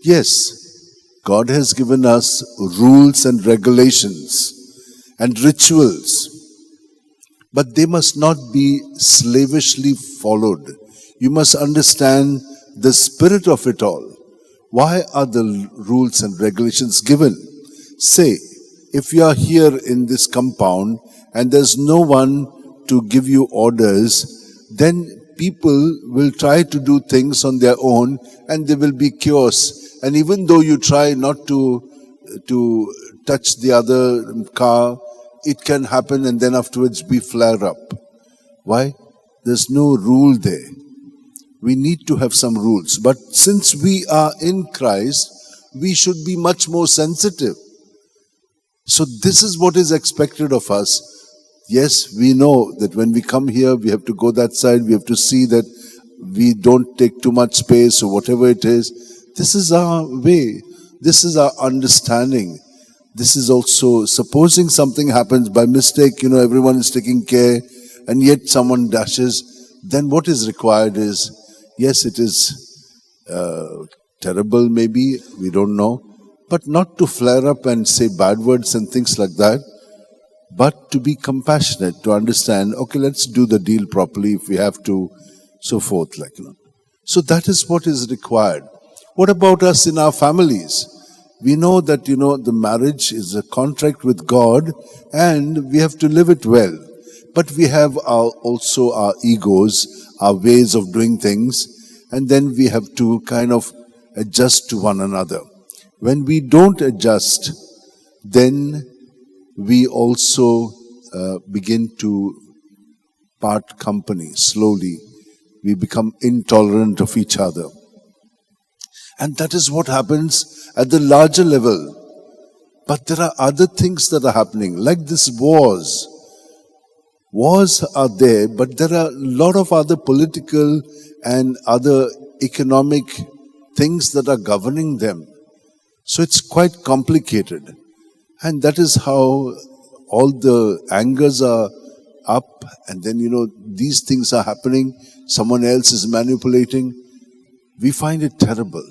Yes, God has given us rules and regulations and rituals, but they must not be slavishly followed. You must understand the spirit of it all. Why are the rules and regulations given? Say, if you are here in this compound and there's no one to give you orders, then people will try to do things on their own and there will be chaos. And even though you try not to touch the other car, it can happen and then afterwards be flare up. Why? There's no rule there. We need to have some rules. But since we are in Christ, we should be much more sensitive. So this is what is expected of us. Yes, we know that when we come here, we have to go that side. We have to see that we don't take too much space or whatever it is. This is our way. This is our understanding. This is also, supposing something happens by mistake, everyone is taking care and yet someone dashes, then what is required is, yes, it is terrible maybe, we don't know, but not to flare up and say bad words and things like that, but to be compassionate, to understand, okay, let's do the deal properly if we have to, so forth, So that is what is required. What about us in our families? We know that, the marriage is a contract with God and we have to live it well. But we have also our egos, our ways of doing things, and then we have to kind of adjust to one another. When we don't adjust, then we also begin to part company slowly. We become intolerant of each other. And that is what happens at the larger level. But there are other things that are happening, like this wars. Wars are there, but there are a lot of other political and other economic things that are governing them. So it's quite complicated. And that is how all the angers are up, and then, these things are happening. Someone else is manipulating. We find it terrible.